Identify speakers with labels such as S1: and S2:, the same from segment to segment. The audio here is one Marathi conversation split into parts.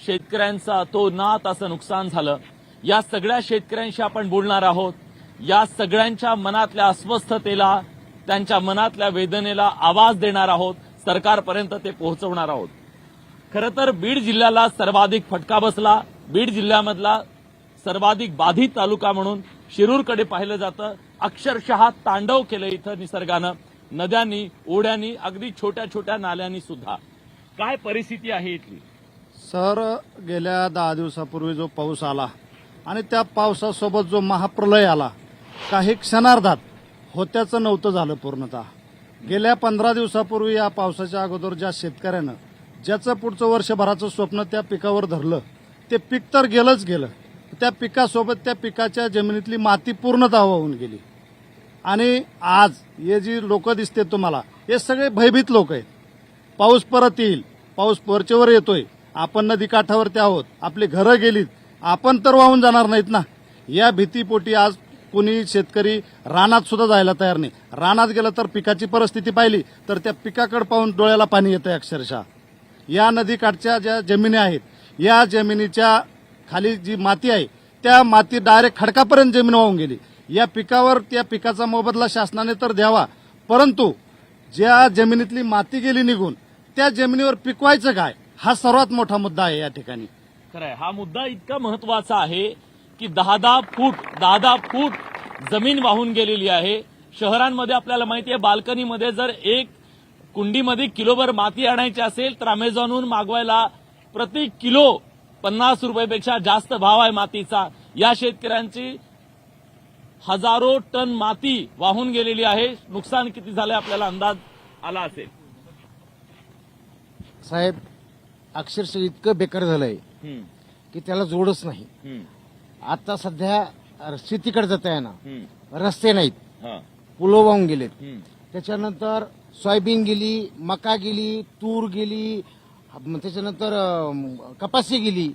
S1: शेतकऱ्यांचं अतोनात असं नुकसान झालं. या सगळ्या शेतकऱ्यांशी आपण बोलणार आहोत. या सगळ्यांच्या मनातल्या अस्वस्थतेला, त्यांच्या मनातल्या वेदनेला आवाज देणार आहोत. सरकारपर्यंत ते पोहोचवणार आहोत. खरं तर बीड जिल्ह्याला सर्वाधिक फटका बसला. बीड जिल्ह्यामधला सर्वाधिक बाधित तालुका म्हणून शिरूरकडे पाहिलं जातं. अक्षरशः तांडव केलं इथं निसर्गानं, नद्यांनी, ओढ्यांनी, अगदी छोट्या छोट्या नाल्यांनी सुद्धा. काय परिस्थिती आहे इथली?
S2: सर, गेल्या 10 दिवसापूर्वी जो पाऊस आला आणि त्या पावसासोबत जो महाप्रलय आला, काही क्षणार्धात होत्याचं नव्हतं झालं पूर्णतः. गेल्या 15 दिवसापूर्वी या पावसाच्या अगोदर ज्या शेतकऱ्यानं ज्याचं पुढचं वर्षभराचं स्वप्न त्या पिकावर धरलं, ते पीक तर गेलंच गेलं. त्या पिकासोबत त्या पिकाच्या जमिनीतली माती पूर्णतः वाहून गेली. आणि आज हे जी लोक दिसते तुम्हाला, हे सगळे भयभीत लोक आहेत. पाऊस परत येईल, पाऊस वरचेवर येतोय, आपण नदीकाठावरती आहोत, आपली घरं गेलीत, आपण तर वाहून जाणार नाहीत ना, या भीतीपोटी आज कुणी शेतकरी रानात सुद्धा जायला तयार नाही. रानात गेलं तर पिकाची परिस्थिती पाहिली तर त्या पिकाकडे पाहून डोळ्याला पाणी येतंय अक्षरशः. या नदीकाठच्या ज्या जमिनी आहेत, या जमिनीच्या खाली जी माती आहे, त्या माती डायरेक्ट खडकापर्यंत जमीन वाहून गेली. या पिकावर त्या पिकाचा मोबदला शासनाने तर द्यावा, परंतु ज्या जमिनीतली माती गेली निघून, त्या जमिनीवर पिकवायचं काय, हा सर्वात मोठा मुद्दा आहे या ठिकाणी.
S1: खरंय, हा मुद्दा इतका महत्वाचा आहे की 10 फूट जमीन वाहून गेलेली आहे. शहरांमध्ये आपल्याला माहिती आहे, बाल्कनीमध्ये जर एक कुंडीमध्ये किलोभर माती आणायची असेल तर अमेझॉनहून मागवायला प्रति किलो 50 रुपयापेक्षा जास्त भाव आहे मातीचा. या शेतकऱ्यांची हजारो टन माती वाहून गेलेली आहे. नुकसान किती झालंय आपल्याला अंदाज आला असेल.
S3: साहेब, अक्षरशः इतकं बेकार झालंय की त्याला जोडच नाही. आता सध्या शेतीकडे जाता येणार, रस्ते नाहीत, पुलं वाहून गेलेत. त्याच्यानंतर सोयाबीन गेली, मका गेली, तूर गेली, त्याच्यानंतर कपासी गेली.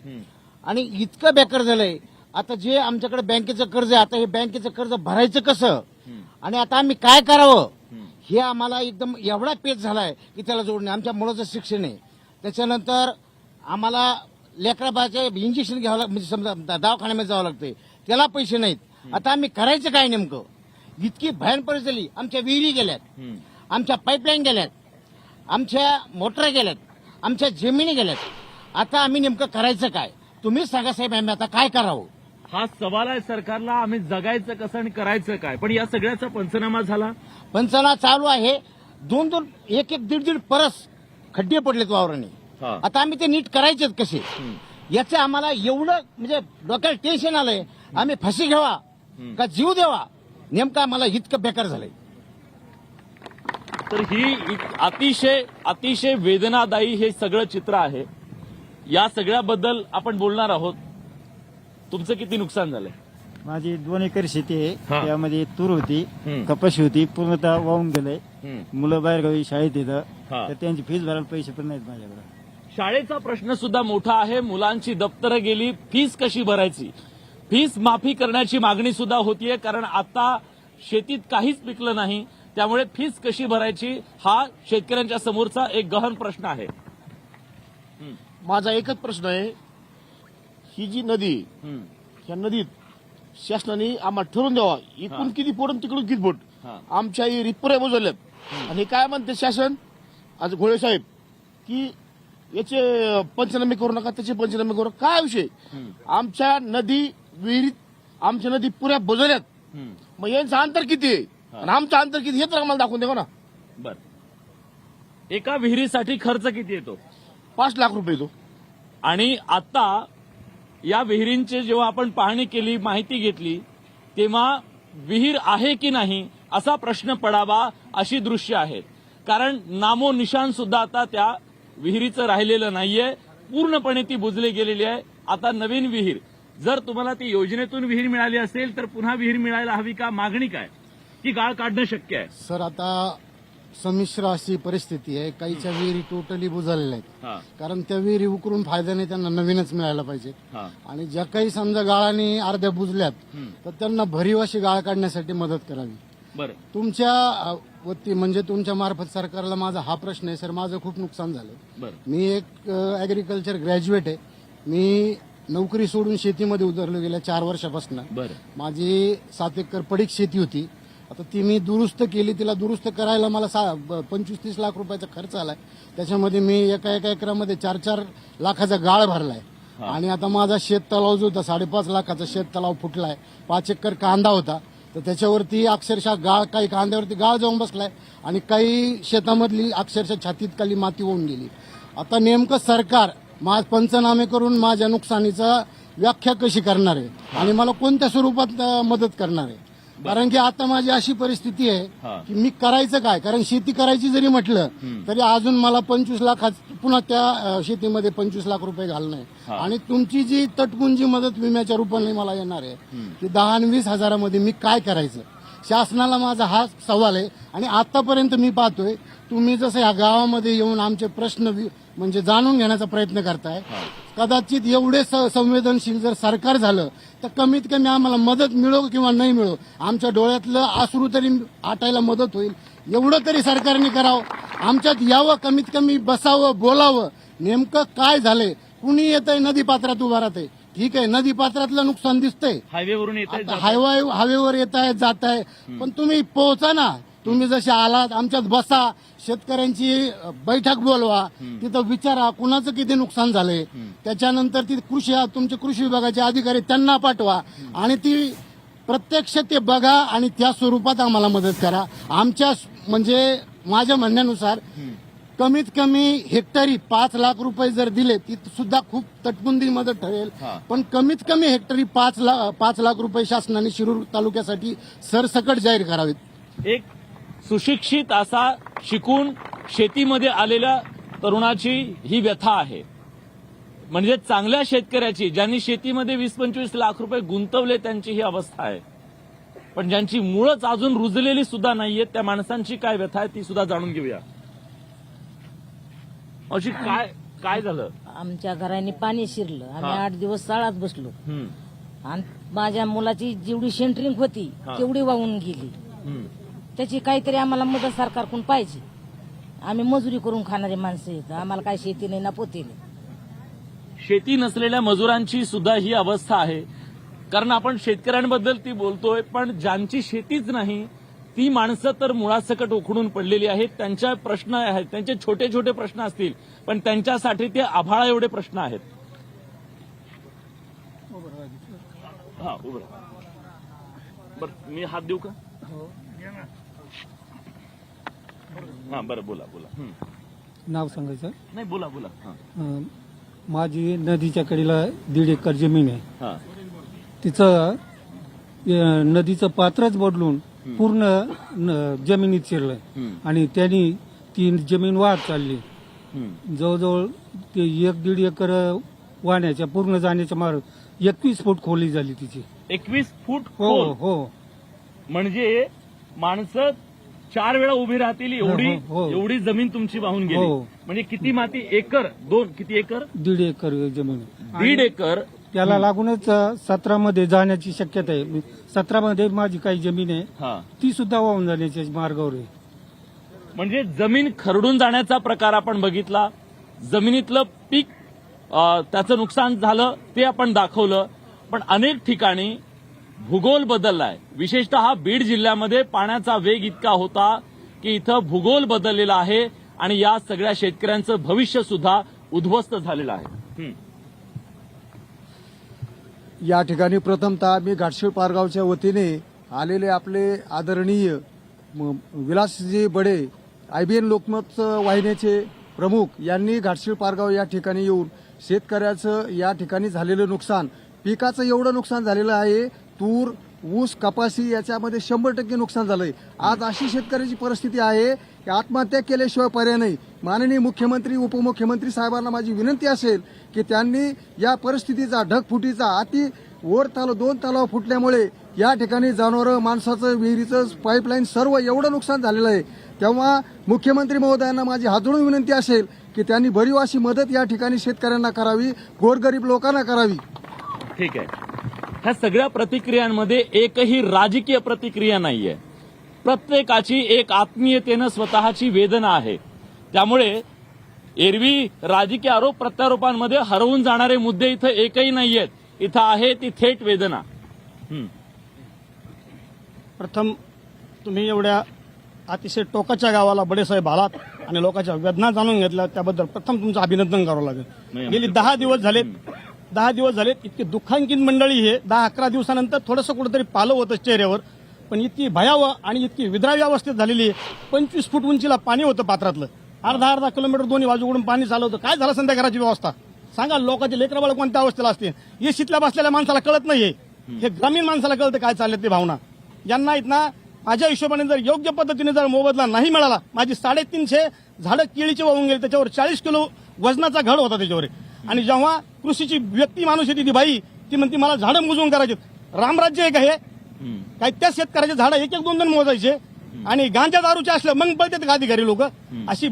S3: आणि इतकं बेकार झालंय. आता जे आमच्याकडे बँकेचं कर्ज आहे, आता हे बँकेचं कर्ज भरायचं कसं आणि आता आम्ही काय करावं, हे आम्हाला एकदम एवढा पेच झालाय की त्याला जोडणे. आमच्या मुलाचं शिक्षण आहे, त्याच्यानंतर आम्हाला लेकराबाचे इंजेक्शन घ्यावं लागतं, म्हणजे समजा दवाखान्यामध्ये जावं लागतंय, त्याला पैसे नाहीत. आता आम्ही करायचं काय नेमकं? इतकी भयान परिस्थिती. आमच्या विहिरी गेल्यात, आमच्या पाईपलाईन गेल्यात, आमच्या मोटर गेल्यात, आमच्या जमिनी गेल्यात. आता आम्ही नेमकं करायचं काय? तुम्हीच सांगा साहेब, आम्ही आता काय करावं?
S1: हा सवाल आहे सरकारला. आम्ही जगायचं कसं आणि करायचं काय? पण या सगळ्याचा पंचनामा झाला,
S3: पंचनामा चालू आहे. 2-2, 1-1, 1.5 परस खड्डे पडलेत वावराने. आता आम्ही ते नीट करायचेच कसे? याचं आम्हाला एवढं म्हणजे डोक्याला टेन्शन आलंय. आम्ही फाशी घ्यावा का जीव द्यावा, नेमकं आम्हाला इतकं बेकार झालंय.
S1: तर ही अतिशय अतिशय वेदनादायी हे सगळं चित्र आहे. या सगळ्याबद्दल आपण बोलणार आहोत. तुमचं किती नुकसान झालंय?
S4: माझी 2 एकर शेती आहे.
S1: हा.
S4: त्यामध्ये तूर होती, कपाशी होती, पूर्णतः वाहून गेलंय. मुलं बाहेरगावी शाळेत येतं,
S1: हा.
S4: तर त्यांची फीस भरायला पैसे पण नाहीत माझ्याकडे.
S1: शाळेचा प्रश्न सुद्धा मोठा आहे. मुलांची दप्तरं गेली, फीस कशी भरायची? फीस माफी करण्याची मागणी सुद्धा होतीये, कारण आता शेतीत काहीच पिकलं नाही. त्यामुळे फीस कशी भरायची हा शेतकऱ्यांच्या समोरचा एक गहन प्रश्न आहे.
S5: माझा एकच प्रश्न आहे, ही जी नदी, ह्या नदीत शासनाने आम्हाला ठरवून द्यावा, इकडून किती फूट आणि तिकडून किती फूट. आमच्या रिपोर्ट मोजल्यात आणि काय म्हणते शासन, आज घोळे साहेब, की याचे पंचनामे करू नका, त्याचे पंचनामे करू नका. काय विषय? आमच्या नदी विहिरीत, आमच्या नदी पुऱ्या बुजवल्यात. मग यांचं अंतर किती आहे आणि आमचं अंतर किती हे तर आम्हाला दाखवून द्या ना.
S1: बर, एका विहिरीसाठी खर्च किती येतो?
S5: 5 लाख रुपये येतो.
S1: आणि आता या विहिरींची जेव्हा आपण पाहणी केली, माहिती घेतली, तेव्हा विहीर आहे की नाही असा प्रश्न पडावा अशी दृश्य आहेत. कारण नामो निशान सुद्धा आता त्या विहिरीचं राहिलेलं नाहीये. पूर्णपणे ती बुजली गेलेली आहे. आता नवीन विहीर, जर तुम्हाला ती योजनेतून विहीर मिळाली असेल तर पुन्हा विहीर मिळायला हवी का? मागणी काय? की गाळ काढणं शक्य आहे?
S3: सर, आता संमिश्र अशी परिस्थिती आहे. काहीच्या विहिरी टोटली बुजवलेल्या आहेत, कारण त्या विहिरी उकरून फायदा नाही, त्यांना नवीनच मिळायला पाहिजे. आणि ज्या काही समजा गाळाने अर्ध्या बुजल्यात, तर त्यांना भरीव अशी गाळ काढण्यासाठी मदत करावी.
S1: बरं,
S3: तुमच्या वती म्हणजे तुमच्या मार्फत सरकारला माझा हा प्रश्न आहे. सर, माझं खूप नुकसान झालं.
S1: बरं,
S3: मी एक ऍग्रिकल्चर ग्रॅज्युएट आहे. मी नोकरी सोडून शेतीमध्ये उतरलो गेल्या 4 वर्षापासून.
S1: बरं.
S3: माझी 7 एकर पडीक शेती होती. आता ती मी दुरुस्त केली. तिला दुरुस्त करायला मला 25-30 लाख रुपयाचा खर्च आलाय. त्याच्यामध्ये मी एका एकरामध्ये 4-4 लाखाचा गाळ भरलाय. आणि आता माझा शेततलाव जो होता 5.5 लाखाचा शेततलाव फुटलाय. 5 एकर कांदा होता, तर त्याच्यावरती अक्षरशः गाळ, काही कांद्यावरती गाळ जाऊन बसलाय आणि काही शेतामधली अक्षरशः छातीत खाली माती होऊन गेली. आता नेमकं सरकार पंचनामे करून माझ्या नुकसानीचा व्याख्या कशी करणार आहे आणि मला कोणत्या स्वरूपात मदत करणार आहे? कारण की आता माझी अशी परिस्थिती आहे की मी करायचं काय? कारण शेती करायची जरी म्हटलं तरी अजून मला 25 लाख पुन्हा त्या शेतीमध्ये 25 लाख रुपये घालणं आहे. आणि तुमची जी तटपुंजी मदत विम्याच्या रूपाने मला येणार आहे की 10 आणि 20 हजारामध्ये मी काय करायचं? शासनाला माझा हा सवाल आहे. आणि आतापर्यंत मी पाहतोय तुम्ही जसं या गावामध्ये येऊन आमचे प्रश्न म्हणजे जाणून घेण्याचा प्रयत्न करताय. कदाचित एवढे संवेदनशील जर सरकार झालं तर कमीत कमी आम्हाला मदत मिळो किंवा नाही मिळो, आमच्या डोळ्यातलं अश्रू तरी आटायला मदत होईल. एवढं तरी सरकारने करावं. आमच्यात यावं, कमीत कमी बसावं, बोलावं. नेमकं काय झालंय? कुणी येतंय नदी पात्रात उभा राहतंय, ठीक आहे, नदी पात्रातलं नुकसान दिसतंय,
S1: हायवेवरून येत
S3: हायवेवर येत आहे, जात आहे, पण तुम्ही पोहोचा ना. तुम्ही जसे आलात आमच्यात बसा, शेतकऱ्यांची बैठक बोलवा, तिथं विचारा कुणाचं किती नुकसान झालंय. त्याच्यानंतर ती तुमचे कृषी विभागाचे अधिकारी त्यांना पाठवा आणि ती प्रत्यक्ष ते बघा आणि त्या स्वरूपात आम्हाला मदत करा. आमच्या म्हणजे माझ्या म्हणण्यानुसार कमीत कमी हेक्टरी 5 लाख रुपये जर दिले ती सुद्धा खूप तटबंदी मदत ठरेल. पण कमीत कमी हेक्टरी 5 लाख रुपये शासनाने शिरूर तालुक्यासाठी सरसकट जाहीर करावेत.
S1: एक सुशिक्षित असा शिकून शेतीमध्ये आलेल्या तरुणाची ही व्यथा आहे. म्हणजे चांगल्या शेतकऱ्याची, ज्यांनी शेतीमध्ये 20-25 लाख रुपये गुंतवले, त्यांची ही अवस्था आहे. पण ज्यांची मुळच अजून रुजलेली सुद्धा नाहीये, त्या माणसांची काय व्यथा आहे ती सुद्धा जाणून घेऊया. अशी काय झालं?
S6: आमच्या घराने पाणी शिरलं. आम्ही 8 दिवस शाळात बसलो आणि माझ्या मुलाची जेवढी सेंटरिंग होती तेवढी वाहून गेली. त्याची काहीतरी आम्हाला मदत सरकारकडून पाहिजे. आम्ही मजुरी करून खाणारे माणसं आहेत. आम्हाला काही शेती नाही ना पोते नाही.
S1: शेती नसलेल्या मजुरांची सुद्धा ही अवस्था आहे. कारण आपण शेतकऱ्यांबद्दल ती बोलतोय, पण ज्यांची शेतीच नाही ती माणसं तर मुळासकट उखडून पडलेली आहेत. त्यांच्या प्रश्न आहेत, त्यांचे छोटे छोटे प्रश्न असतील, पण त्यांच्यासाठी ते आभाळा एवढे प्रश्न आहेत. हा, उभं राहा. बरं, मी हात देऊ का? हा, बरं, बोला.
S4: नाव सांगायचं?
S1: नाही, बोला.
S4: माझी नदीच्या कडेला 1.5 एकर जमीन आहे.
S1: हा.
S4: तिचं नदीचं पात्रच बदलून पूर्ण जमिनीत शिरलंय आणि त्यांनी ती जमीन वाहत चालली. जवळजवळ ते 1-1.5 एकर वाहण्याच्या पूर्ण जाण्याच्या मार्ग 21 फूट खोली झाली तिची.
S1: 21 फूट
S4: हो
S1: खोल.
S4: हो.
S1: म्हणजे माणसं 4 वेळा उभी राहतील एवढी जमीन तुमची वाहून गेली.
S4: हो.
S1: म्हणजे किती माती? एकर, किती एकर?
S4: 1.5 एकर जमीन.
S1: 1.5 एकर.
S4: त्याला लागूनच 17 मध्ये जाण्याची शक्यता आहे. 17 मध्ये माझी काही जमीन आहे ती सुद्धा वाहून जाण्याच्या मार्गावर आहे.
S1: म्हणजे जमीन खरडून जाण्याचा प्रकार आपण बघितला. जमिनीतलं पीक त्याचं नुकसान झालं ते आपण दाखवलं. पण अनेक ठिकाणी भूगोल बदललाय. विशेषतः बीड जिल्ह्यामध्ये पाण्याचा वेग इतका होता की इथं भूगोल बदललेला आहे आणि या सगळ्या शेतकऱ्यांचं भविष्य सुद्धा उद्ध्वस्त झालेलं आहे.
S7: या ठिकाणी प्रथमतः मी घाटशीळ पारगावच्या वतीने आलेले आपले आदरणीय विलासजी बडे, IBN लोकमत वाहिनीचे प्रमुख यांनी घाटशीळ पारगाव या ठिकाणी येऊन शेतकऱ्याचं या ठिकाणी झालेलं नुकसान, पिकाचं एवढं नुकसान झालेलं आहे, तूर, ऊस, कपासी याच्यामध्ये 100% नुकसान झालंय. आज अशी शेतकऱ्याची परिस्थिती आहे की आत्महत्या केल्याशिवाय पर्याय नाही. माननीय मुख्यमंत्री, उपमुख्यमंत्री साहेबांना माझी विनंती असेल की त्यांनी या परिस्थितीचा, ढगफुटीचा, अति वर 2 तलाव फुटल्यामुळे या ठिकाणी जनावरं, माणसाचं, विहिरीचं, पाईपलाईन सर्व एवढं नुकसान झालेलं आहे. तेव्हा मुख्यमंत्री महोदयांना माझी हात जोडून विनंती असेल की त्यांनी भरीव अशी मदत या ठिकाणी शेतकऱ्यांना करावी, गोरगरीब लोकांना करावी.
S1: ठीक आहे. ह्या सगळ्या प्रतिक्रियांमध्ये एकही राजकीय प्रतिक्रिया नाहीये. प्रत्येकाची एक आत्मीयतेनं स्वतःची वेदना आहे. त्यामुळे एरवी राजकीय आरोप प्रत्यारोपांमध्ये हरवून जाणारे मुद्दे इथं एकही नाहीयेत. इथं आहे ती थेट वेदना.
S8: प्रथम तुम्ही एवढ्या अतिशय टोकाच्या गावाला बडेसाहेब आलात आणि लोकांच्या वेदना जाणून घेतल्या त्याबद्दल प्रथम तुमचं अभिनंदन करावं लागेल. गेली 10 दिवस झालेत इतकी दुःखांकित मंडळी हे 10-11 दिवसानंतर थोडंसं कुठेतरी पालं होतं चेहऱ्यावर, पण इतकी भयावह आणि इतकी विद्राव्य अवस्थेत झालेली आहे. 25 फूट उंचीला पाणी होतं पात्रातलं, अर्धा किलोमीटर दोन्ही बाजूकडून पाणी चालू होतं. काय झालं संध्या घराची व्यवस्था सांगा. लोकांचे लेकरबाळ कोणत्या अवस्थेला असते हे शीतल्या बसलेल्या माणसाला कळत नाहीये. हे ग्रामीण माणसाला कळतं काय चाललं ते भावना. यांना इथना माझ्या हिशोबाने जर योग्य पद्धतीने जर मोबदला नाही मिळाला, माझी 350 झाडं केळीची वाहून गेली, त्याच्यावर 40 किलो वजनाचा घड होता त्याच्यावर. आणि जेव्हा कृषीची व्यक्ती माणूस येते ती बाई ती म्हणते मला झाडं मोजून करायचे. रामराज्य आहे का हे? काय त्या शेतकऱ्याचे झाडं 1-1, 2-2 मोजायचे आणि गांजा दारूचे असलं मग पळतात का अधिकारी लोक. अशी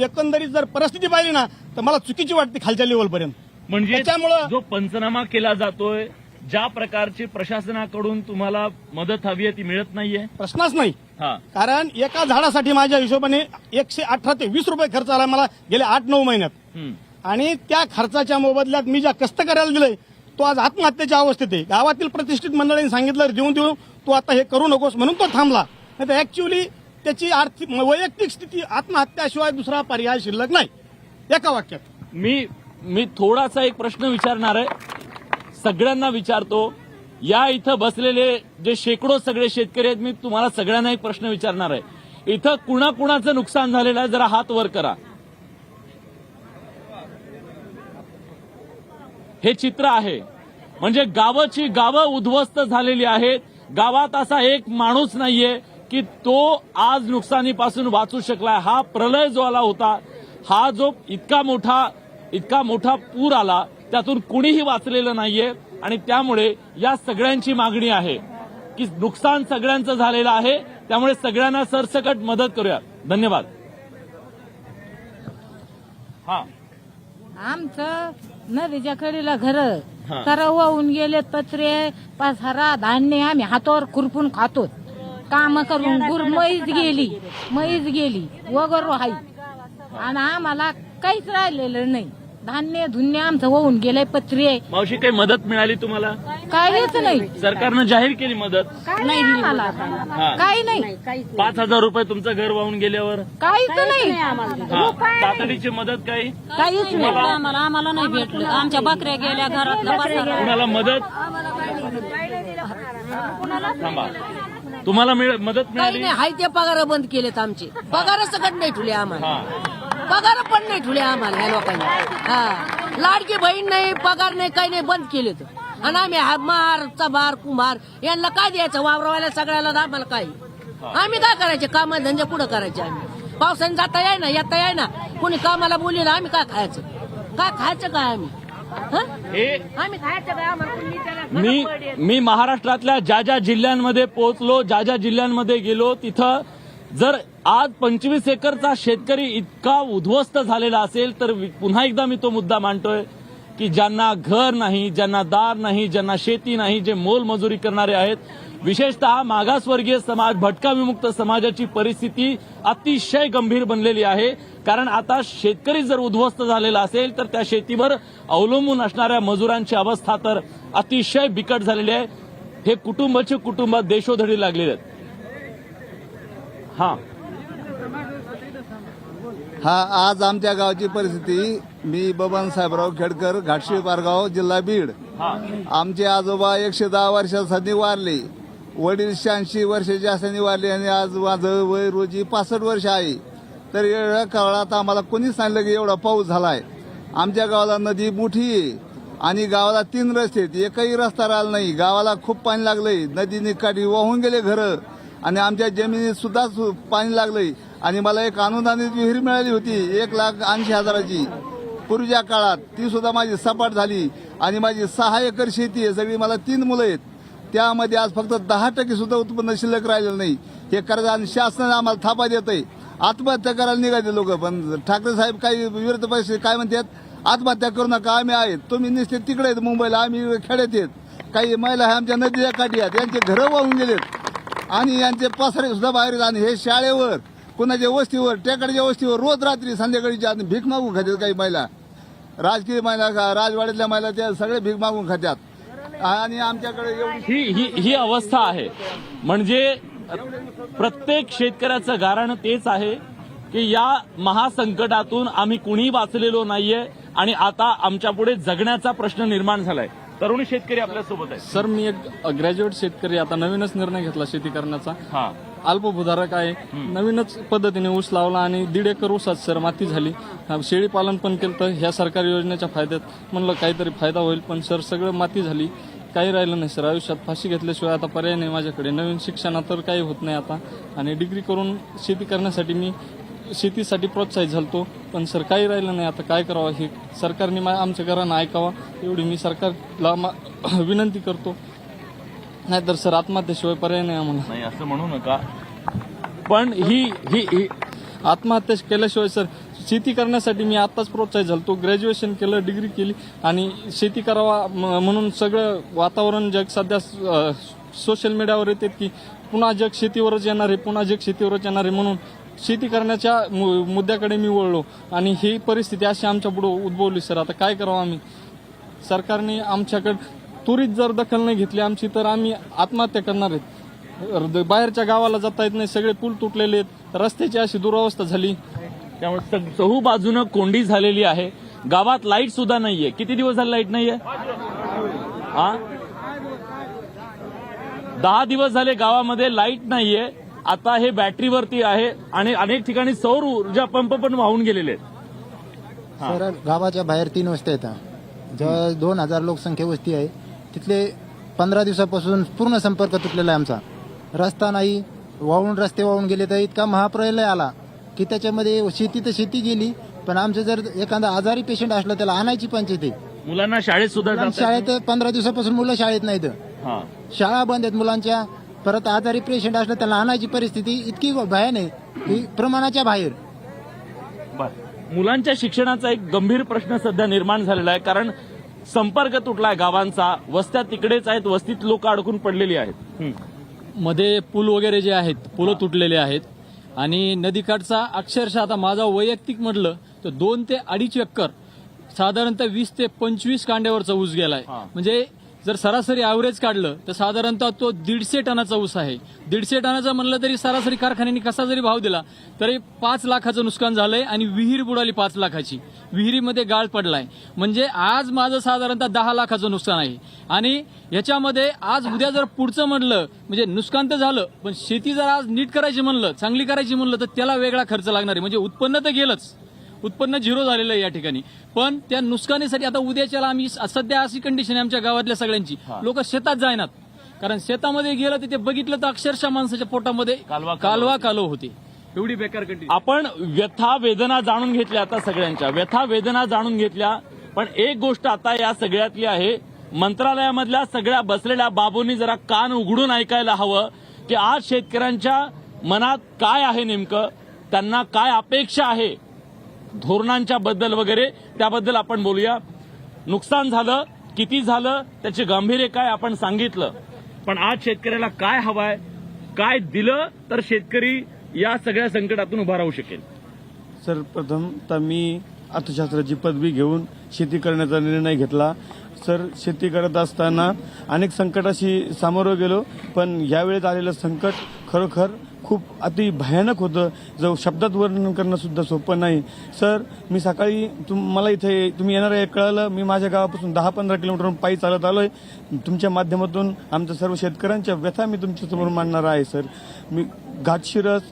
S8: एकंदरीत जर परिस्थिती पाहिली ना तर मला चुकीची वाटते खालच्या लेवलपर्यंत.
S1: म्हणजे
S8: त्याच्यामुळं
S1: जो पंचनामा केला जातोय, ज्या प्रकारची प्रशासनाकडून तुम्हाला मदत हवी आहे ती मिळत नाहीये.
S8: प्रश्नच नाही.
S1: हा.
S8: कारण एका झाडासाठी माझ्या हिशोबाने 118 ते 20 रुपये खर्च आला मला गेल्या 8-9 महिन्यात. आणि त्या खर्चाच्या मोबदल्यात मी ज्या कष्टकऱ्याला दिलंय तो आज आत्महत्येच्या अवस्थेत आहे. गावातील प्रतिष्ठित मंडळींनी सांगितलं देऊन तू आता हे करू नकोस म्हणून तो थांबला. नाही तर ऍक्च्युअली त्याची आर्थिक वैयक्तिक स्थिती आत्महत्याशिवाय दुसरा पर्याय शिल्लक नाही. एका वाक्यात
S1: मी थोडासा एक प्रश्न विचारणार आहे, सगळ्यांना विचारतो. या इथं बसलेले जे शेकडो सगळे शेतकरी आहेत, मी तुम्हाला सगळ्यांना एक प्रश्न विचारणार आहे. इथं कुणाकुणाचं नुकसान झालेलं आहे जरा हात वर करा. हे चित्र आहे. म्हणजे गावाची गावं उद्ध्वस्त झालेली आहेत. गावात असा एक माणूस नाहीये की तो आज नुकसानीपासून वाचू शकलाय. हा प्रलय जो आला होता, हा जो इतका मोठा पूर आला, त्यातून कुणीही वाचलेलं नाहीये. आणि त्यामुळे या सगळ्यांची मागणी आहे की नुकसान सगळ्यांचं झालेलं आहे, त्यामुळे सगळ्यांना सरसकट मदत करूया. धन्यवाद. हा,
S6: आमचं नदीच्या कडेला घर तर वाहून गेले, पत्रे पसारा धान्य आम्ही हातावर खुरपून खातो. काम करून म्हैस गेली वगैरे हाई आणि आम्हाला काहीच राहिलेलं नाही. धान्य धुन्य आमचं वाहून गेलंय. पत्रे
S1: मावशी काही मदत मिळाली तुम्हाला?
S6: काहीच नाही.
S1: सरकारनं जाहीर केली मदत?
S6: नाही आम्हाला काही नाही.
S1: 5,000 रुपये तुमचं घर वाहून गेल्यावर?
S6: काहीच नाही.
S1: हा, तातडीची मदत काही?
S6: काहीच नाही आम्हाला नाही भेटलं. आमच्या बकऱ्या गेल्या, घरातला पसारा.
S1: कुणाला मदत? थांबा, तुम्हाला मदत
S9: काही
S1: मिळाली?
S9: नाही. हाय ते पगार बंद केलेत आमचे. पगार सकट नाही ठुले आम्हाला. पगार पण नाही ठुले आम्हाला ह्या लोकांनी. हा, लाडकी बहीण नाही, पगार नाही, काही नाही, बंद केलेत. आणि आम्ही मार चबार कुंभार यांना काय द्यायचं? वावरवायला सगळ्याला आम्हाला काय? आम्ही काय करायचे? काम धंदे कुठं करायचे? आम्ही पावसाने जाता याय ना, येता याय ना. कोणी कामाला बोलली ना आम्ही काय खायचं? काय आम्ही? आम्ही खायचं काय? आम्हाला
S1: मी महाराष्ट्रातल्या ज्या जिल्ह्यांमध्ये पोहोचलो, ज्या जिल्ह्यांमध्ये गेलो, तिथं जर आज 25 एकरचा शेतकरी इतका उद्ध्वस्त झालेला असेल तर पुन्हा एकदा मी तो मुद्दा मांडतोय की ज्यांना घर नाही, ज्यांना दार नाही, ज्यांना शेती नाही, जे मोलमजुरी करणारे आहेत, विशेषतः मागासवर्गीय समाज, भटका विमुक्त समाजाची परिस्थिती अतिशय गंभीर बनलेली आहे. कारण आता शेतकरी जर उद्ध्वस्त झालेला असेल तर त्या शेतीवर अवलंबून असणाऱ्या मजुरांची अवस्था तर अतिशय बिकट झालेली आहे. हे कुटुंब देशोधडी लागलेले आहेत.
S10: आज आमच्या गावची परिस्थिती. मी बबन साहेबराव खेडकर, घाटशीळ पारगाव, जिल्हा बीड. आमचे आजोबा 110 वर्षांसाठी वारले, वडील 86 वर्षाचे असताना वारले आणि आज माझं वय रोजी 65 वर्ष आहे. तर एवढ्या काळात आम्हाला कोणी सांगितलं की एवढा पाऊस झालाय. आमच्या गावाला नदी मोठी आहे आणि गावाला 3 रस्ते आहेत, एकही रस्ता राहिला नाही. गावाला खूप पाणी लागलंय, नदीने काठी वाहून गेले घरं आणि आमच्या जमिनीत सुद्धा पाणी लागलंय. आणि मला एक अनुदानित विहीर मिळाली होती 1,80,000ची पूर्वीच्या काळात, ती सुद्धा माझी सपाट झाली. आणि माझी 6 एकर शेती आहे, सगळी मला 3 मुलं आहेत. त्यामध्ये आज फक्त 10% सुद्धा उत्पन्न शिल्लक राहिलेलं नाही. हे कर्ज आणि शासनाने आम्हाला थापा देत आहे. आत्महत्या करायला निघाले लोक, पण ठाकरे साहेब काही विरोध पैसे काय म्हणतात, आत्महत्या करू नका, आम्ही आहेत. तुम्ही निश्चित तिकडे आहेत मुंबईला, आम्ही खेड्यात आहेत. काही महिला आमच्या नदीच्या काठी आहेत, यांचे घरं वाहून गेलेत आणि यांचे पसरे सुद्धा बाहेर आहेत. आणि हे शाळेवर कुणाच्या वस्तीवर टेकाडच्या वस्तीवर रोज रात्री संध्याकाळीच्या आत भीक मागून खात्यात काही महिला, राजकीय महिला राजवाड्यातल्या महिला त्या सगळे भीक मागून खात्यात आणि आमच्याकडे एवढी
S1: ही अवस्था आहे. म्हणजे प्रत्येक शेतकऱ्याचं गाऱ्हाण तेच आहे की या महासंकटातून आम्ही कुणी वाचलेलो नाहीये आणि आता आमच्या पुढे जगण्याचा प्रश्न निर्माण झालाय. तरुण शेतकरी आपल्यासोबत आहे.
S11: सर, मी एक ग्रॅज्युएट शेतकरी, आता नवीनच निर्णय घेतला शेती करण्याचा.
S1: हा,
S11: अल्पभूधारक आहे. नवीनच पद्धतीने ऊस लावला आणि 1.5 एकर ऊसात सर माती झाली. शेळी पालन पण केलं तर ह्या सरकारी योजनेच्या फायद्यात म्हणलं काहीतरी फायदा होईल, पण सर सगळं माती झाली. काही राहिलं नाही सर. आयुष्यात फाशी घेतल्याशिवाय आता पर्याय नाही माझ्याकडे. नवीन शिक्षणात तर काही होत नाही आता, आणि डिग्री करून शेती करण्यासाठी मी शेतीसाठी प्रोत्साहित झालतो, पण सर काही राहिलं नाही. आता काय करावं, हे सरकारने आमच्या घरांना ऐकावं एवढी मी सरकारला विनंती करतो. नाहीतर सर आत्महत्येशिवाय पर्याय नाही आम्हाला.
S1: नाही असं म्हणू नका, पण ही
S11: आत्महत्या केल्याशिवाय सर शेती करण्यासाठी मी आताच प्रोत्साहित झालतो. ग्रॅज्युएशन केलं, डिग्री केली आणि शेती करावा म्हणून सगळं वातावरण जग सध्या सोशल मीडियावर येते की पुन्हा जग शेतीवरच येणार आहे, पुन्हा जग शेतीवरच येणार आहे, म्हणून शेती करण्याच्या मुद्द्याकडे मी वळलो आणि ही परिस्थिती अशी आमच्या पुढे उद्भवली. सर आता काय करावं आम्ही? सरकारने आमच्याकडे त्वरित जर दखल नाही घेतली आमची तर आम्ही आत्महत्या करणार आहेत. बाहेरच्या गावाला जाता येत नाही, सगळे पूल तुटलेले आहेत, रस्त्याची अशी दुरावस्था झाली.
S1: त्यामुळे चहू बाजूनं कोंडी झालेली आहे. गावात लाईट सुद्धा नाहीये. किती दिवस झाले लाईट नाहीये? 10 दिवस झाले गावामध्ये लाईट नाहीये. आता हे बॅटरीवरती आहे आणि अनेक ठिकाणी सौर ऊर्जा पंप पण वाहून गेलेले आहेत.
S12: सर, गावाच्या बाहेर 3 वस्त्या येतात. जेव्हा 2000 लोकसंख्या वस्ती आहे तिथले 15 दिवसापासून पूर्ण संपर्क तुटलेला आहे आमचा. रस्ता नाही, रस्ते वाहून गेले. तर इतका महाप्रलय आला की त्याच्यामध्ये शेती तर शेती गेली, पण आमचं जर एखादा आजारी पेशंट असलं त्याला आणायची पंचायत आहे.
S1: मुलांना शाळेत सुद्धा
S12: शाळेत 15 दिवसापासून मुलं शाळेत नाहीत, शाळा बंद आहेत मुलांच्या. परत आजारी पेशंट असलं त्याला आणायची परिस्थिती इतकी भयान आहे की प्रमाणाच्या बाहेर.
S1: मुलांच्या शिक्षणाचा एक गंभीर प्रश्न सध्या निर्माण झालेला आहे, कारण संपर्क तुटलाय गावांचा. वस्त्या तिकडेच आहेत, वस्तीत लोक अडकून पडलेली आहेत.
S11: मध्ये पूल वगैरे जे आहेत, पुलं तुटलेले आहेत आणि नदीकाठचा अक्षरशः आता माझा वैयक्तिक म्हटलं तर 2 ते 2.5 एकर साधारणतः 20 ते 25 कांड्यावरचा ऊस गेलाय. म्हणजे जर सरासरी ॲव्हरेज काढलं तर साधारणतः तो 150 टनाचा ऊस आहे. 150 टनाचा म्हणलं तरी सरासरी कारखान्याने कसा जरी भाव दिला तरी 5 लाखाचं नुकसान झालंय आणि विहीर बुडाली 5 लाखाची. विहिरीमध्ये गाळ पडलाय. म्हणजे आज माझं साधारणतः 10 लाखाचं नुकसान आहे. आणि याच्यामध्ये आज उद्या जर पुढचं म्हणलं म्हणजे नुकसान तर झालं, पण शेती जर आज नीट करायची म्हणलं, चांगली करायची म्हणलं तर त्याला वेगळा खर्च लागणार आहे. म्हणजे उत्पन्न तर गेलंच, उत्पन्न 0 झालेलं आहे या ठिकाणी. पण त्या नुकसानीसाठी आता उद्याच्याला आम्ही सध्या अशी कंडिशन आहे आमच्या गावातल्या सगळ्यांची, लोक शेतात जायनात. कारण शेतामध्ये गेलं तर ते बघितलं तर अक्षरशः माणसाच्या पोटामध्ये कालवा होते. एवढी बेकार कंडिशन.
S1: आपण व्यथा वेदना जाणून घेतल्या, आता सगळ्यांच्या व्यथा वेदना जाणून घेतल्या. पण एक गोष्ट आता या सगळ्यातली आहे, मंत्रालयामधल्या सगळ्या बसलेल्या बाबूंनी जरा कान उघडून ऐकायला हवं की आज शेतकऱ्यांच्या मनात काय आहे, नेमकं त्यांना काय अपेक्षा आहे धोरणांच्या बद्दल वगैरे, त्याबद्दल आपण बोलूया. नुकसान झालं, किती झालं, त्याचे गांभीर्य काय आपण सांगितलं, पण आज शेतकऱ्याला काय हवंय, काय दिलं तर शेतकरी या सगळ्या संकटातून उभा राहू शकेल.
S2: सर, प्रथम तर मी अर्थशास्त्राची पदवी घेऊन शेती करण्याचा निर्णय घेतला. सर, शेती करत असताना अनेक संकटाशी सामोरं गेलो, पण यावेळेस आलेलं संकट खरोखर खूप अति भयानक होतं, जो शब्दात वर्णन करणं सुद्धा सोपं नाही. सर, मी सकाळी मला इथे तुम्ही येणार आहे कळलं, मी माझ्या गावापासून 10-15 किलोमीटर पायी चालत आलोय. तुमच्या माध्यमातून आमच्या सर्व शेतकऱ्यांच्या व्यथा मी तुमच्यासमोर मांडणार आहे. सर, मी घाटशिरस,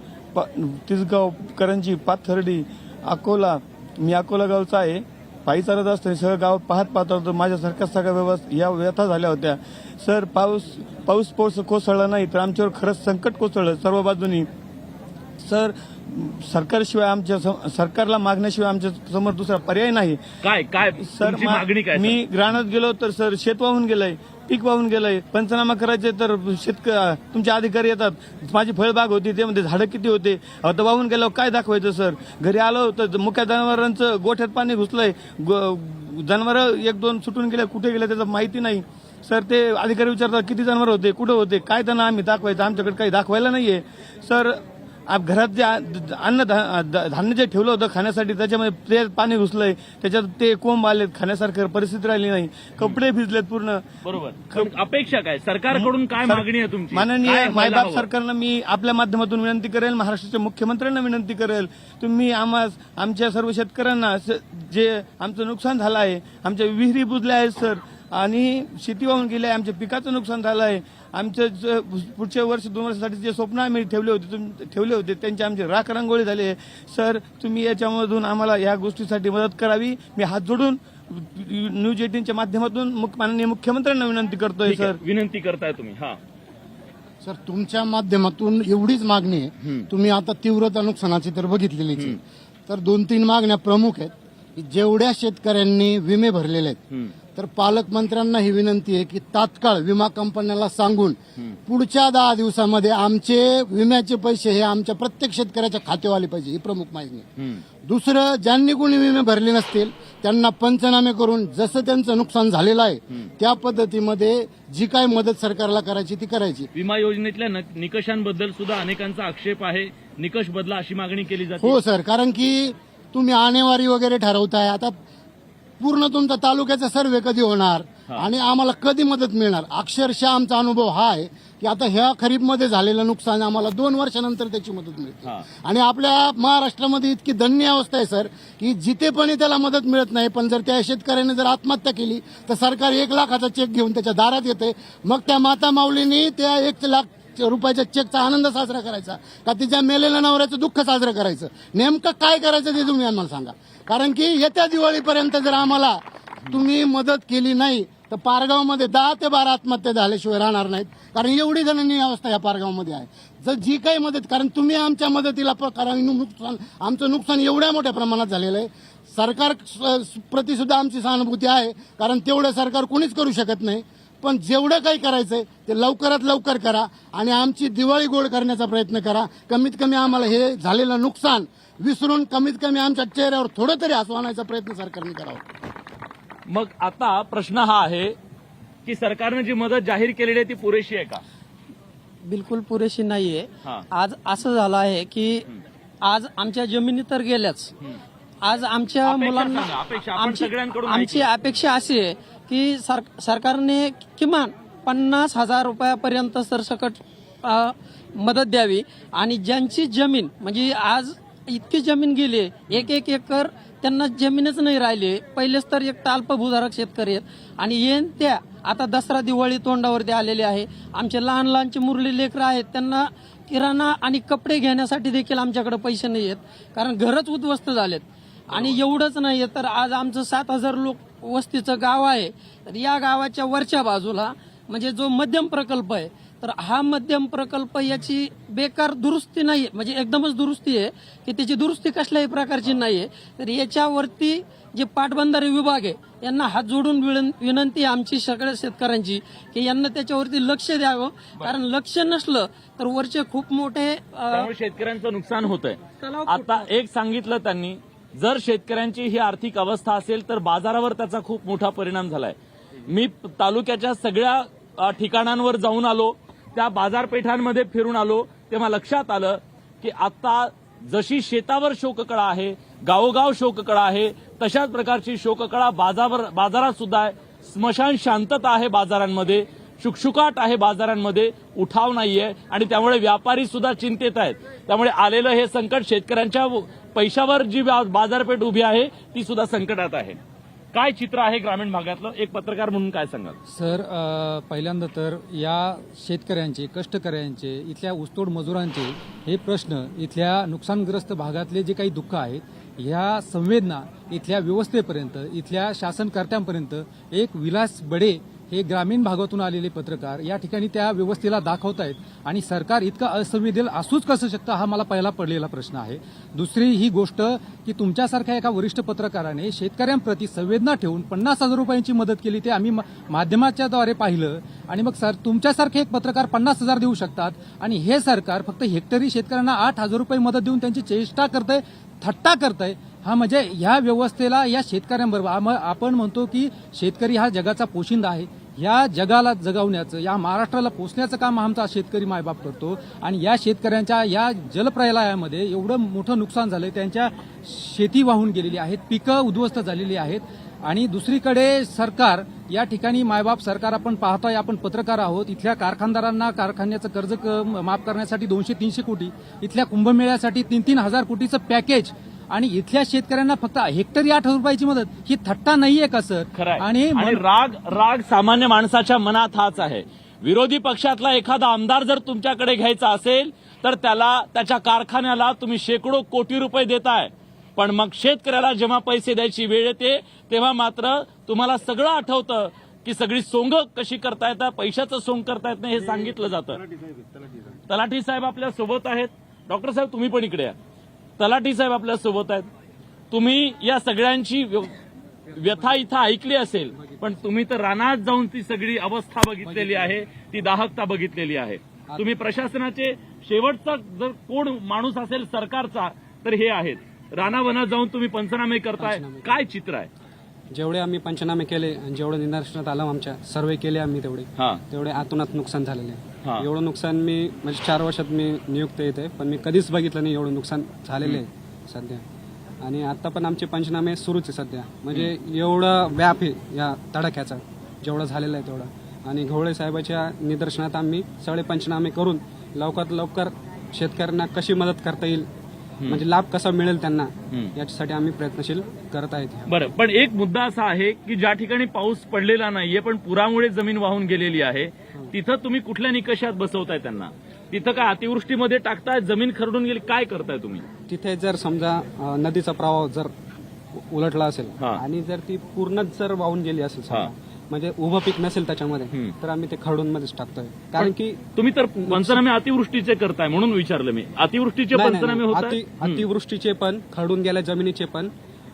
S2: तिसगाव, करंजी, पाथर्डी, अकोला, मी अकोला गावचा आहे. पायी चालत असताना सगळं गाव पाहत होतं. माझ्यासारख्या सगळ्या या व्यथा झाल्या होत्या. सर, पाऊस कोसळला नाही तर आमच्यावर खरंच संकट कोसळलं सर्व बाजूनी. सर, सरकारला मागण्याशिवाय आमच्या समोर दुसरा पर्याय नाही.
S1: काय
S2: सर,
S1: मागणी काय?
S2: मी रानात गेलो तर सर शेत वाहून गेलंय, पीक वाहून गेलंय. पंचनामा करायचे तर तुमचे अधिकारी येतात. माझी फळबाग होती, त्यामध्ये झाडं किती होते, आता वाहून गेल्यावर काय दाखवायचं. सर, घरी आलो तर मुक्या जनावरांचं गोठ्यात पाणी घुसलंय, जनावर 1-2 सुटून गेले, कुठे गेले त्याचं माहिती नाही. सर, ते अधिकारी विचारतात किती जनावर होते, कुठे होते, काय त्यांना आम्ही दाखवायचं, आमच्याकडे काही दाखवायला नाहीये. सर,
S8: घरात जे धान्य जे ठेवलं होतं खाण्यासाठी त्याच्यामध्ये ते पाणी घुसलंय, त्याच्यात ते कोंब आलेत, खाण्यासारखं परिस्थिती राहिली नाही, कपडे भिजलेत पूर्ण.
S1: बरोबर. पण अपेक्षा काय सरकारकडून, काय मागणी आहे तुमची?
S8: माननीय
S1: काय व्हायला
S8: मायबाप
S1: हवं?
S8: सरकारनं मी आपल्या माध्यमातून विनंती करेल, महाराष्ट्राच्या मुख्यमंत्र्यांना विनंती करेल, तुम्ही आमच्या सर्व शेतकऱ्यांना जे आमचं नुकसान झालं आहे, आमच्या विहिरी बुजल्या आहेत सर, आणि शेती वाहून गेली आहे, आमच्या पिकाचं नुकसान झालं आहे, आमच्या पुढच्या वर्ष 2 वर्षासाठी जे स्वप्न आम्ही ठेवले होते त्यांची आमची राख रांगोळी झाली आहे सर. तुम्ही याच्यामधून आम्हाला या गोष्टीसाठी मदत करावी. मी हात जोडून न्यूज 18च्या माध्यमातून माननीय मुख्यमंत्र्यांना विनंती करतोय
S1: ठीक आहे,
S8: सर.
S1: विनंती करताय तुम्ही. हा
S2: सर, तुमच्या माध्यमातून एवढीच मागणी आहे. तुम्ही आता तीव्रता नुकसानाची तर बघितलेलीच आहे. तर 2-3 मागण्या प्रमुख आहेत की जेवढ्या शेतकऱ्यांनी विमे भरलेले आहेत, तर पालकमंत्र्यांना ही विनंती आहे की तात्काळ विमा कंपन्यांना सांगून पुढच्या 10 दिवसामध्ये आमचे विम्याचे पैसे हे आमच्या प्रत्येक शेतकऱ्याच्या खात्यावर आले पाहिजे, ही प्रमुख मागणी आहे. दुसरं, ज्यांनी कोणी विमे भरले नसतील त्यांना पंचनामे करून जसं त्यांचं नुकसान झालेलं आहे त्या पद्धतीमध्ये जी काय मदत सरकारला करायची ती करायची.
S1: विमा योजनेतल्या निकषांबद्दल सुद्धा अनेकांचा आक्षेप आहे. निकष बदला अशी मागणी केली जाते.
S2: हो सर, कारण की तुम्ही आणेवारी वगैरे ठरवताय. आता पूर्ण तुमचा तालुक्याचा सर्वे कधी होणार आणि आम्हाला कधी मदत मिळणार? अक्षरशः आमचा अनुभव हा आहे की आता ह्या खरीपमध्ये झालेलं नुकसान आम्हाला 2 वर्षानंतर त्याची मदत मिळते. आणि आपल्या महाराष्ट्रामध्ये इतकी दयनीय अवस्था आहे सर की जिथे पण त्याला मदत मिळत नाही. पण जर त्या शेतकऱ्याने जर आत्महत्या केली तर सरकार 1 लाखाचा चेक घेऊन त्याच्या दारात येते. मग त्या माता माऊलींनी त्या 1 लाख रुपयाच्या चेकचा आनंद साजरा करायचा का तिच्या मेलेल्या नवऱ्याचं दुःख साजरं करायचं? नेमकं काय करायचं ते तुम्ही आम्हाला सांगा. कारण की येत्या दिवाळीपर्यंत जर आम्हाला तुम्ही मदत केली नाही तर पारगावमध्ये 10 ते 12 आत्महत्या झाल्याशिवाय राहणार नाहीत. कारण एवढी दयनीय अवस्था या पारगावमध्ये आहे. जर जी काही मदत, कारण तुम्ही आमच्या मदतीला आमचं नुकसान एवढ्या मोठ्या प्रमाणात झालेलं आहे. सरकार प्रति सुद्धा आमची सहानुभूती आहे, कारण तेवढं सरकार कोणीच करू शकत नाही. पण जेवढं काही करायचंय ते लवकरात लवकर करा आणि आमची दिवाळी गोड करण्याचा प्रयत्न करा. कमीत कमी आम्हाला हे झालेलं नुकसान विसरून कमीत कमी आमच्या चेहऱ्यावर थोडं तरी हसू आणायचा प्रयत्न सरकारने करावा.
S1: मग आता प्रश्न हा आहे की सरकारनं जी मदत जाहीर केलेली आहे ती पुरेशी आहे का?
S13: बिलकुल पुरेशी नाहीये.
S1: हा.
S13: आज असं झालं आहे की आज आमच्या जमिनी तर गेल्याच. आज आमच्या
S1: अपेक्षा
S13: मुलांना
S1: सांगा, अपेक्षा आपण सगळ्यांकडून
S13: आमची अपेक्षा अशी आहे की सरकारने किमान 50,000 रुपयापर्यंत सरसकट मदत द्यावी. आणि ज्यांची जमीन म्हणजे आज इतकी जमीन गेली, 1 एकर त्यांना जमीनच नाही राहिली. पहिलेच तर एक अल्पभूधारक शेतकरी आहेत आणि येन त्या आता दसरा दिवाळी तोंडावरती आलेले आहे. आमचे लहान लहानचे मुरली लेकरं आहेत, त्यांना किराणा आणि कपडे घेण्यासाठी देखील आमच्याकडे पैसे नाही आहेत, कारण घरच उद्ध्वस्त झालेत. आणि एवढंच नाही तर आज आमचं 7,000 लोक वस्तीचं गाव आहे. तर या गावाच्या वरच्या बाजूला म्हणजे जो मध्यम प्रकल्प आहे, तर हा मध्यम प्रकल्प याची बेकार दुरुस्ती नाही, म्हणजे एकदमच दुरुस्ती आहे की त्याची दुरुस्ती कसल्याही प्रकारची नाहीये. तर याच्यावरती जे पाटबंधारे विभाग आहे यांना हात जोडून विनंती आमची सगळ्या शेतकऱ्यांची की यांना त्याच्यावरती लक्ष द्यावं. कारण लक्ष नसलं तर वरचे खूप मोठे
S1: त्यामुळे शेतकऱ्यांचं नुकसान होतंय. आता एक सांगितलं त्यांनी, जर शेतकऱ्यांची ही आर्थिक अवस्था असेल तर बाजारावर त्याचा खूप मोठा परिणाम झालाय. मी तालुक्याच्या सगळ्या ठिकाणांवर जाऊन आलो, त्या बाजारपेठांमध्ये फिरून आलो, तेव्हा लक्षात आलं की आता जशी शेतावर शोककळा आहे, गावोगाव शोककळा आहे, तशाच प्रकारची शोककळा बाजारात सुद्धा आहे. स्मशान शांतता आहे बाजारांमध्ये, शुकशुकाट आहे बाजारांमध्ये, उठाव नाहीये आणि त्यामुळे व्यापारी सुद्धा चिंतेत आहेत. त्यामुळे आलेलं हे संकट शेतकऱ्यांच्या पैशावर जी बाजारपेठ उभी आहे ती सुद्धा संकटात आहे. काय चित्र आहे ग्रामीण भागातलं, एक पत्रकार म्हणून काय सांगाल?
S11: सर, पहिल्यांदा तर या शेतकऱ्यांचे, कष्टकऱ्यांचे, इथल्या ऊसतोड मजुरांचे हे प्रश्न, इथल्या नुकसानग्रस्त भागातले जे काही दुःख आहेत, ह्या संवेदना इथल्या व्यवस्थेपर्यंत, इथल्या शासनकर्त्यांपर्यंत एक विलास बडे हे ग्रामीण भागातून आलेले पत्रकार या ठिकाणी त्या व्यवस्थेला दाखवतायत. आणि सरकार इतकं असंवेदनशील असूच कसं शकतं, हा मला पहिला पडलेला प्रश्न आहे. दुसरी ही गोष्ट की तुमच्यासारख्या एका वरिष्ठ पत्रकाराने शेतकऱ्यांप्रती संवेदना ठेवून 50,000 रुपयांची मदत केली, ते आम्ही माध्यमाच्या द्वारे पाहिलं. आणि मग सर, तुमच्यासारखे एक पत्रकार 50,000 देऊ शकतात आणि हे सरकार फक्त हेक्टरी शेतकऱ्यांना 8,000 रुपये मदत देऊन त्यांची चेष्टा करतंय, थट्टा करतंय. हा म्हणजे ह्या व्यवस्थेला, या शेतकऱ्यांबरोबर आपण म्हणतो की शेतकरी हा जगाचा पोशिंदा आहे, ह्या जगाला जगवण्याचं, या महाराष्ट्राला पोचण्याचं काम आमचा शेतकरी मायबाप करतो. आणि या शेतकऱ्यांच्या या जलप्रलयामध्ये एवढं मोठं नुकसान झालंय, त्यांच्या शेती वाहून गेलेली आहेत, पिकं उद्ध्वस्त झालेली आहेत. आणि दुसरीकडे सरकार या ठिकाणी मायबाप सरकार आपण पाहतोय, आपण पत्रकार आहोत, इथल्या कारखानदारांना कारखान्याचं कर्ज माफ करण्यासाठी 200-300 कोटी, इथल्या कुंभमेळ्यासाठी 3-3 हजार कोटीचं पॅकेज, आणि इथल्या शेतकऱ्यांना फक्त हेक्टरी 8 रुपयाची मदत. ही थट्टा नाहीये का सर?
S1: खरंय.
S11: आणि
S1: आणि राग सामान्य माणसाच्या मनात हाच आहे. विरोधी पक्षातला एखादा आमदार जर तुमच्याकडे घ्यायचा असेल तर त्याच्या कारखान्याला तुम्ही शेकडो कोटी रुपये देताय, पण मग शेतकऱ्याला जेव्हा पैसे द्यायची वेळ येते तेव्हा मात्र तुम्हाला सगळं आठवतं की सगळी सोंग कशी करता येतात, पैशाचं सोंग करता येत नाही हे सांगितलं जातं. तलाठी साहेब आपल्या सोबत आहेत. डॉक्टर साहेब तुम्ही पण इकडे या. तलाठी साहेब आपल्या सोबत आहेत. तुम्ही या सगळ्यांची व्यथा इथं ऐकली असेल, पण तुम्ही तर रानात जाऊन ती सगळी अवस्था बघितलेली आहे, ती दाहकता बघितलेली आहे. तुम्ही प्रशासनाचे शेवटचा जर कोण माणूस असेल सरकारचा तर हे आहेत. रानावनात जाऊन तुम्ही पंचनामे करताय, काय चित्र आहे?
S11: जेवढे आम्ही पंचनामे केले आणि जेवढं निदर्शनात आलं, आमच्या सर्वे केले आम्ही तेवढे आतोनात नुकसान झालेले आहे. एवढं नुकसान मी म्हणजे 4 वर्षात मी नियुक्त येते, पण मी कधीच बघितलं नाही एवढं नुकसान झालेलं आहे सध्या. आणि आता पण आमचे पंचनामे सुरूच आहे सध्या. म्हणजे एवढं व्याप आहे या तडाख्याचा, जेवढं झालेलं आहे तेवढं. आणि घोळे साहेबाच्या निदर्शनात आम्ही सगळे पंचनामे करून लवकरात लवकर शेतकऱ्यांना कशी मदत करता येईल, म्हणजे लाभ कसा मिळेल त्यांना, याच्यासाठी आम्ही प्रयत्नशील करत आहेत.
S1: बरं, पण एक मुद्दा असा आहे की ज्या ठिकाणी पाऊस पडलेला नाहीये पण पुरामुळे जमीन वाहून गेलेली आहे, तिथं तुम्ही कुठल्या निकषात बसवताय त्यांना? तिथं काय अतिवृष्टीमध्ये टाकताय, जमीन खरडून गेली, काय करताय तुम्ही
S11: तिथे? जर समजा नदीचा प्रवाह जर उलटला असेल आणि जर ती पूर्णच जर वाहून गेली असेल, म्हणजे उभं पीक नसेल त्याच्यामध्ये, तर आम्ही ते खरडून मध्येच टाकतोय. कारण की
S1: तुम्ही तर पंचनामे अतिवृष्टीचे करताय म्हणून विचारलं मी. अतिवृष्टीचे पंचनामे होतात,
S11: अतिवृष्टीचे पण, खरडून गेल्या जमिनीचे पण,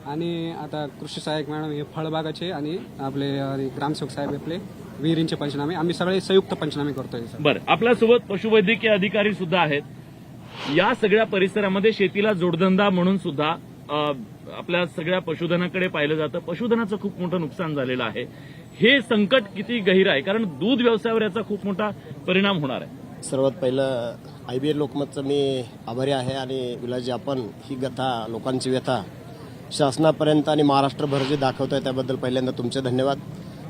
S11: आणि आता कृषी सहाय्यक मॅडम हे फळबागाचे आणि आपले ग्रामसेवक साहेब आपले विहिरींचे पंचनामे, आम्ही सगळे संयुक्त पंचनामे करतोय.
S1: बरं, आपल्यासोबत पशुवैद्यकीय अधिकारी सुद्धा आहेत. या सगळ्या परिसरामध्ये शेतीला जोडधंदा म्हणून सुद्धा आपल्या सगळ्या पशुधनाकडे पाहिलं जातं. पशुधनाचं खूप मोठं नुकसान झालेलं आहे. हे संकट किती गहिर आहे, कारण दूध व्यवसायावर याचा खूप मोठा परिणाम होणार आहे.
S14: सर्वात पहिलं IBN लोकमतचं मी आभारी आहे. आणि विलासजी, आपण ही व्यथा, लोकांची व्यथा शासनापर्यंत आणि महाराष्ट्रभर जे दाखवतोय त्याबद्दल पहिल्यांदा तुमचे धन्यवाद.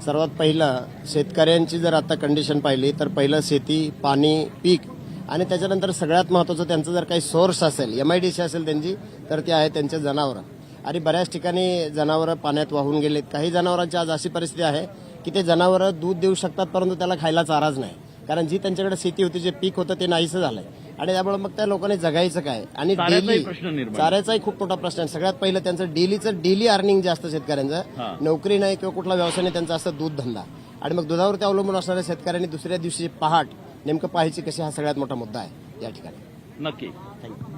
S14: सर्वात पहिलं शेतकऱ्यांची जर आता कंडिशन पाहिली तर पहिलं शेती, पाणी, पीक, आणि त्याच्यानंतर सगळ्यात महत्त्वाचं त्यांचं जर काही सोर्स असेल, MIDC असेल त्यांची, तर ते आहे त्यांचे जनावरं. आणि बऱ्याच ठिकाणी जनावरं पाण्यात वाहून गेलेत. काही जनावरांची आज अशी परिस्थिती आहे की ते जनावरं दूध देऊ शकतात परंतु त्याला खायला चाराच नाही, कारण जी त्यांच्याकडे शेती होती, जे पीक होतं ते नाहीसं झालंय. आणि त्यामुळे मग त्या लोकांनी जगायचं काय? आणि चाऱ्याचाही खूप मोठा प्रश्न आहे. सगळ्यात पहिलं त्यांचं डेली अर्निंग जे असतं शेतकऱ्यांचं, नोकरी नाही किंवा कुठला व्यवसाय नाही, त्यांचा असतं दूध धंदा. आणि मग दुधावरती अवलंबून असणाऱ्या शेतकऱ्यांनी दुसऱ्या दिवशी पहाट नेमकं पाहायची कशी, हा सगळ्यात मोठा मुद्दा आहे या ठिकाणी.
S1: नक्की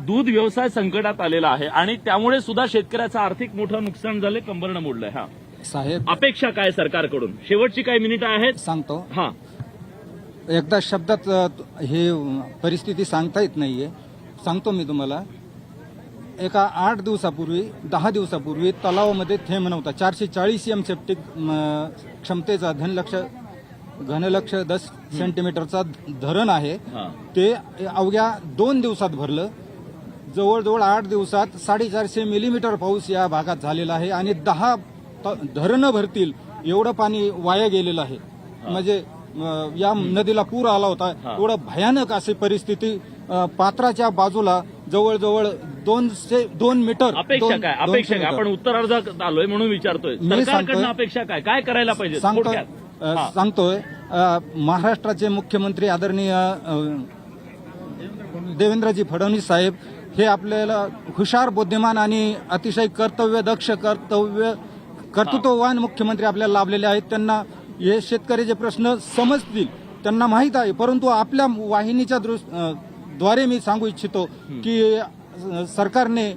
S1: दूध व्यवसाय संकटात आलेला आहे आणि त्यामुळे सुद्धा शेतकऱ्याचं आर्थिक मोठं नुकसान झालं, कंबरनं मोडलंय. हा
S4: साहेब,
S1: अपेक्षा काय सरकारकडून? शेवटची काही मिनिटं आहेत,
S4: सांगतो.
S1: हा,
S4: एकदा शब्दात हे परिस्थिती सांगता येत नाहीये, सांगतो मी तुम्हाला. एका 8 दिवसापूर्वी 10 दिवसापूर्वी तलावामध्ये थेंब नव्हता. 440 M सेप्टिक क्षमतेचा घनलक्ष 10 सेंटीमीटरचा धरण आहे. ते अवघ्या 2 दिवसात भरलं. जवळजवळ 8 दिवसात 450 मिलीमीटर पाऊस या भागात झालेला आहे आणि 10 धरणं भरतील एवढं पाणी वाया गेलेलं आहे. म्हणजे या नदीला पूर आला होता. एवढं भयानक अशी परिस्थिती. पात्राच्या बाजूला जवळजवळ 2 मीटर.
S1: अपेक्षा काय? अपेक्षा काय? आपण उत्तरार्धात आलोय म्हणून विचारतोय. सरकारकडनं अपेक्षा काय? काय करायला पाहिजे?
S4: सांगतोय. महाराष्ट्राचे मुख्यमंत्री आदरणीय देवेंद्रजी फडणवीस साहेब हे आपल्याला हुशार, बुद्धिमान आणि अतिशय कर्तव्यदक्ष, कर्तृत्ववान मुख्यमंत्री आपल्याला लाभलेले आहेत. त्यांना हे शेतकऱ्याचे प्रश्न समजतील, त्यांना माहीत आहे. परंतु आपल्या वाहिनीच्या द्वारे मी सांगू इच्छितो की सरकारने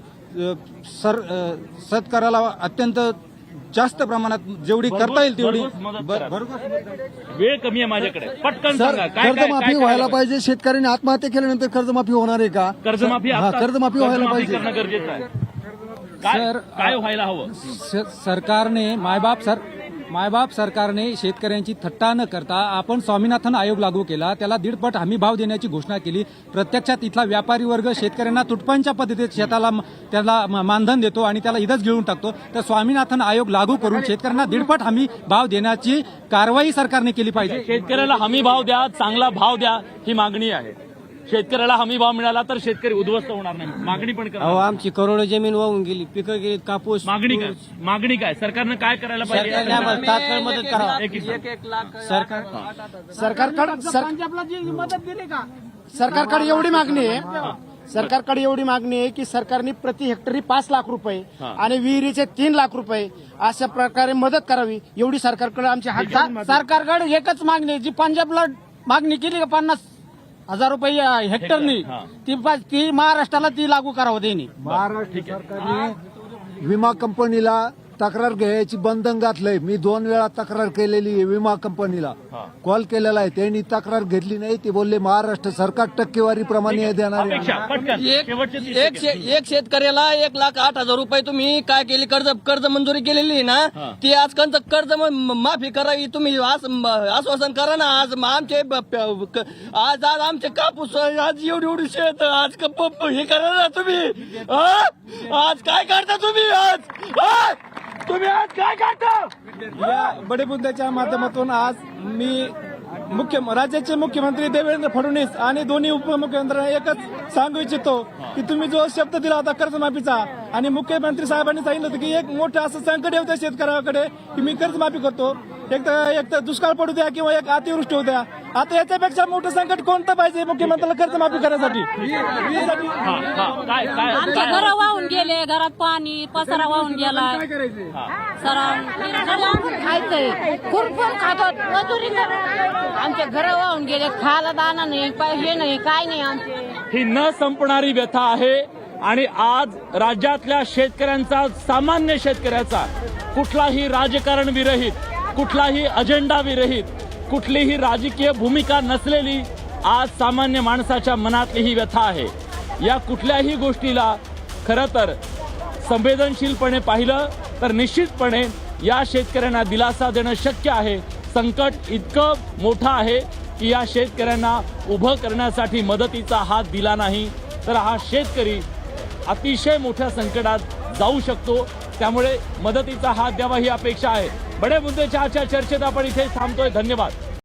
S4: शेतकऱ्याला अत्यंत जास्त प्रमाणात जेवढी करता येईल तेवढी.
S1: वेळ कमी आहे माझ्याकडे, पटकन सांगा.
S7: कर्जमाफी व्हायला पाहिजे. शेतकऱ्यांनी आत्महत्या केल्यानंतर कर्जमाफी होणार आहे का?
S1: कर्जमाफी
S7: व्हायला पाहिजे,
S1: करणं गरजेचं आहे. काय व्हायला हवं?
S11: सरकारने मायबाप सरकारने शेतकऱ्यांची थट्टा न करता आपण स्वामीनाथन आयोग लागू केला, त्याला 1.5 हमी भाव देण्याची घोषणा केली. प्रत्यक्षात इथला व्यापारी वर्ग शेतकऱ्यांना तुटपांच्या पद्धतीत शेताला त्याला मानधन देतो आणि त्याला इथंच गिळून टाकतो. तर स्वामीनाथन आयोग लागू करून शेतकऱ्यांना 1.5 हमी भाव देण्याची कारवाई सरकारने केली पाहिजे.
S1: शेतकऱ्याला हमी भाव द्या, चांगला भाव द्या, ही मागणी आहे. शेतकऱ्याला हमी भाव मिळाला तर शेतकरी उद्ध्वस्त होणार नाही, मागणी पण करा.
S13: आमची करोडो जमीन वाहून गेली, पिकं गेली, कापूस.
S1: मागणी काय सरकारनं काय करायला पाहिजे?
S13: तात्काळ मदत करा.
S8: सरकारकडे एवढी मागणी आहे, सरकारकडे एवढी मागणी आहे की सरकारने प्रति हेक्टरी 5 लाख रुपये आणि विहिरीचे 3 लाख रुपये अशा प्रकारे मदत करावी, एवढी सरकारकडे आमची सरकारकडे एकच मागणी आहे. जी पंजाबला मागणी केली का 50,000 रुपये हेक्टरनी, ती महाराष्ट्राला ती लागू करावं त्यांनी.
S7: महाराष्ट्र सरकारने विमा कंपनीला तक्रार घ्यायची बंधन घातलंय. मी 2 वेळा तक्रार केलेली आहे विमा कंपनीला, कॉल केलेला आहे. त्यांनी तक्रार घेतली नाही. ते बोलले महाराष्ट्र सरकार टक्केवारीप्रमाणे देणार आहे.
S13: एक शेतकऱ्याला 1,08,000 रुपये तुम्ही काय केली, कर्ज मंजुरी केलेली ना, ती आज कर्ज माफी करावी. तुम्ही आश्वासन करा ना. आज आमचे कापूस आज एवढी शेत आज हे करा ना तुम्ही. आज काय करता तुम्ही? आज काय करता?
S8: या बडे मुद्द्याच्या माध्यमातून आज मी राज्याचे मुख्यमंत्री देवेंद्र फडणवीस आणि दोन्ही उपमुख्यमंत्र्यांना एकच सांगू इच्छितो की तुम्ही जो शब्द दिला होता कर्जमाफीचा, आणि मुख्यमंत्री साहेबांनी सांगितलं होतं की एक मोठं असं संकट येऊ द्या शेतकऱ्याकडे की मी कर्जमाफी करतो, एक तर दुष्काळ पडू द्या किंवा एक अतिवृष्टी होऊ द्या. आता याच्यापेक्षा मोठं संकट कोणतं पाहिजे मुख्यमंत्र्याला कर्जमाफी करण्यासाठी?
S6: आमचे घर वाहून गेले, घरात पाणी पसारा वाहून गेला. खायचंय खुरपून खातो, मजुरी आमचे घर वाहून गेले, खायला दाना नाही, हे नाही, काय नाही. आमचे
S1: ही न संपणारी व्यथा आहे आणि आज राज्यातल्या शेतकऱ्यांचा, सामान्य शेतकऱ्याचा, कुठलाही राजकारण विरहित, कुठलाही अजेंडा विरहित, कुठलीही राजकीय भूमिका नसलेली आज सामान्य माणसाच्या मनातली ही व्यथा आहे. या कुठल्याही गोष्टीला खरं तर संवेदनशीलपणे पाहिलं तर निश्चितपणे या शेतकऱ्यांना दिलासा देणं शक्य आहे. संकट इतकं मोठं आहे की या शेतकऱ्यांना उभं करण्यासाठी मदतीचा हात दिला नाही तर हा शेतकरी अतिशय मोठ्या संकटात जाऊ शकतो. त्यामुळे मदतीचा हात द्यावा ही अपेक्षा आहे. बडे मुद्द्याच्या आजच्या चर्चेत आपण इथे थांबतोय. धन्यवाद.